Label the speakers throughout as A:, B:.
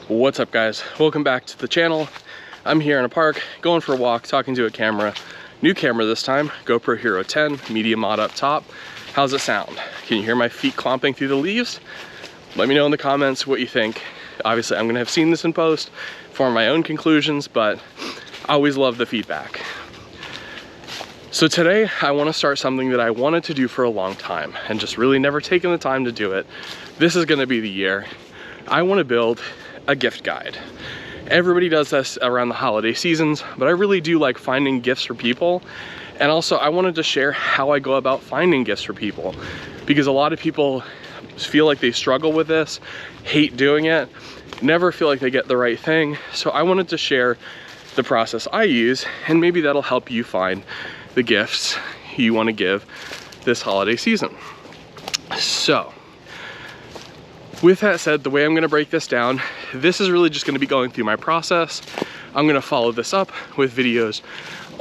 A: What's up, guys? Welcome back to the channel. I'm here in a park, going for a walk, talking to a camera. New camera this time, GoPro Hero 10, medium mod up top. How's it sound? Can you hear my feet clomping through the leaves? Let me know in the comments what you think. Obviously, I'm gonna have seen this in post, form my own conclusions, but I always love the feedback. So today, I wanna start something that I wanted to do for a long time and just really never taken the time to do it. This is gonna be the year. I wanna build a gift guide. Everybody does this around the holiday seasons, but I really do like finding gifts for people. And also I wanted to share how I go about finding gifts for people, because a lot of people feel like they struggle with this, hate doing it, never feel like they get the right thing. So I wanted to share the process I use, and maybe that'll help you find the gifts you want to give this holiday season. So with that said, the way I'm gonna break this down, this is really just gonna be going through my process. I'm gonna follow this up with videos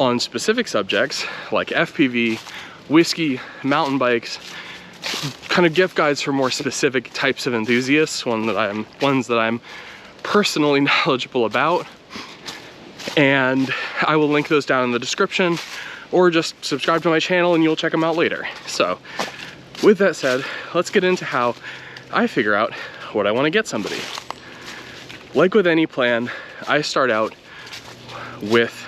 A: on specific subjects like FPV, whiskey, mountain bikes, kind of gift guides for more specific types of enthusiasts, ones that I'm personally knowledgeable about. And I will link those down in the description, or just subscribe to my channel and you'll check them out later. So with that said, let's get into how I figure out what I want to get somebody. Like with any plan, I start out with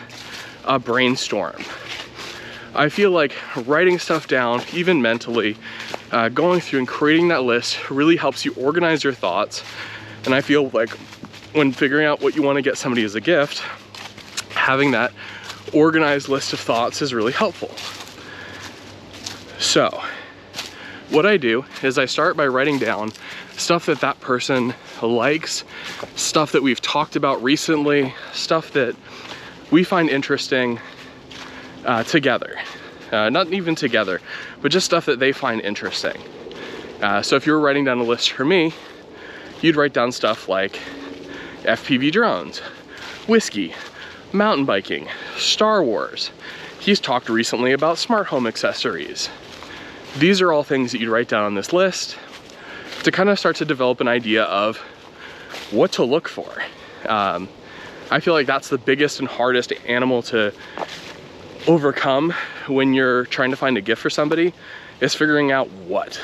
A: a brainstorm. I feel like writing stuff down, even mentally, going through and creating that list really helps you organize your thoughts. And I feel like when figuring out what you want to get somebody as a gift, having that organized list of thoughts is really helpful. So what I do is I start by writing down stuff that that person likes, stuff that we've talked about recently, stuff that we find interesting together. Not even together, but just stuff that they find interesting. So if you were writing down a list for me, you'd write down stuff like FPV drones, whiskey, mountain biking, Star Wars. He's talked recently about smart home accessories. These are all things that you'd write down on this list to kind of start to develop an idea of what to look for. I feel like that's the biggest and hardest animal to overcome when you're trying to find a gift for somebody, is figuring out what.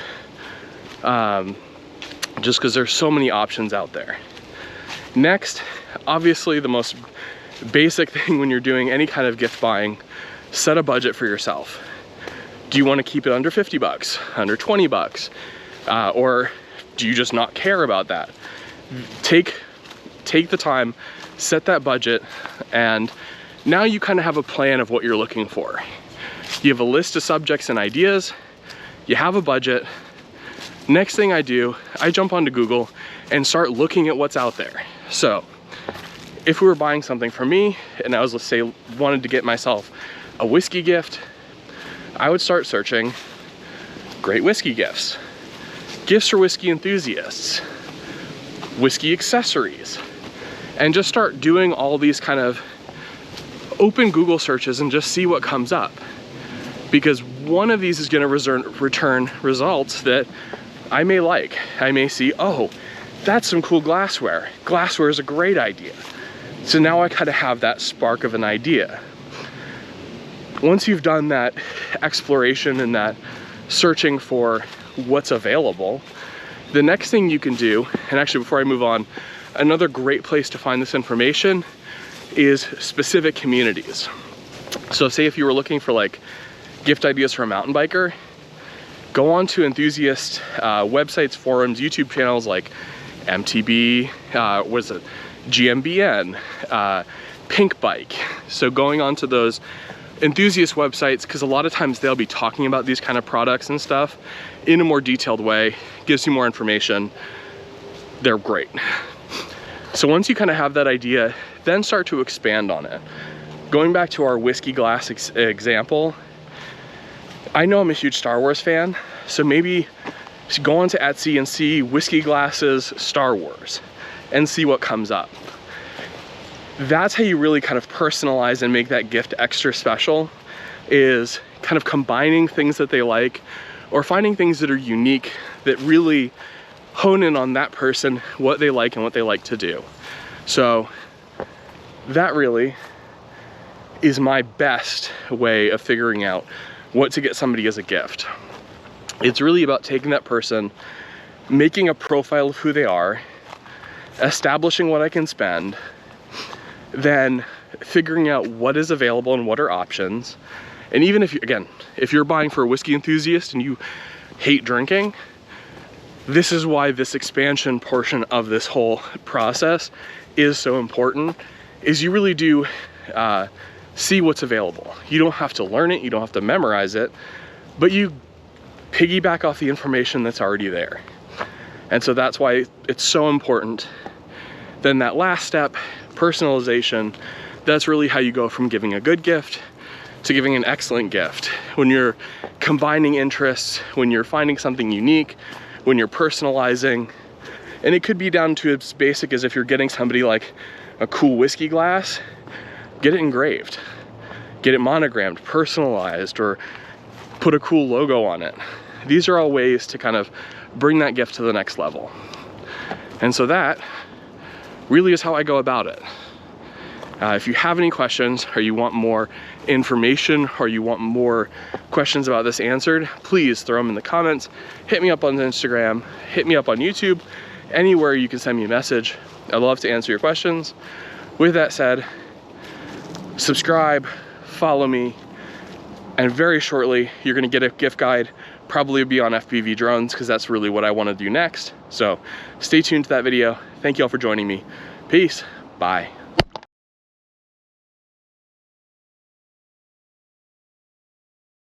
A: Just because there's so many options out there. Next, obviously the most basic thing when you're doing any kind of gift buying, set a budget for yourself. Do you want to keep it under 50 bucks, under 20 bucks? Or do you just not care about that? Take the time, set that budget, and now you kind of have a plan of what you're looking for. You have a list of subjects and ideas, you have a budget. Next thing I do, I jump onto Google and start looking at what's out there. So if we were buying something for me, and I was, let's say, wanted to get myself a whiskey gift, I would start searching great whiskey gifts, gifts for whiskey enthusiasts, whiskey accessories, and just start doing all these kind of open Google searches and just see what comes up. Because one of these is going to return results that I may like. I may see, oh, that's some cool glassware. Glassware is a great idea. So now I kind of have that spark of an idea. Once you've done that exploration and that searching for what's available, the next thing you can do, and actually before I move on, another great place to find this information is specific communities. So say if you were looking for like gift ideas for a mountain biker, go on to enthusiast websites, forums, YouTube channels like MTB, GMBN, Pink Bike. So going on to those enthusiast websites, because a lot of times they'll be talking about these kind of products and stuff in a more detailed way, gives you more information. They're great. So once you kind of have that idea, then start to expand on it. Going back to our whiskey glass example, I know I'm a huge Star Wars fan, so maybe go on to Etsy and see whiskey glasses Star Wars and see what comes up. That's how you really kind of personalize and make that gift extra special, is kind of combining things that they like or finding things that are unique that really hone in on that person, what they like and what they like to do. So that really is my best way of figuring out what to get somebody as a gift. It's really about taking that person, making a profile of who they are, establishing what I can spend, then figuring out what is available and what are options. And even if you, again, if you're buying for a whiskey enthusiast and you hate drinking, this is why this expansion portion of this whole process is so important, is you really do see what's available. You don't have to learn it, you don't have to memorize it, but you piggyback off the information that's already there. And so that's why it's so important. Then that last step, personalization, that's really how you go from giving a good gift to giving an excellent gift. When you're combining interests, when you're finding something unique, when you're personalizing, and it could be down to as basic as if you're getting somebody like a cool whiskey glass, get it engraved, get it monogrammed, personalized, or put a cool logo on it. These are all ways to kind of bring that gift to the next level. And so that really is how I go about it. If you have any questions, or you want more information, or you want more questions about this answered, please throw them in the comments. Hit me up on Instagram, hit me up on YouTube, anywhere you can send me a message. I'd love to answer your questions. With that said, subscribe, follow me, and very shortly you're gonna get a gift guide, probably be on FPV drones, because that's really what I want to do next. So stay tuned to that video. Thank you all for joining me. Peace, bye.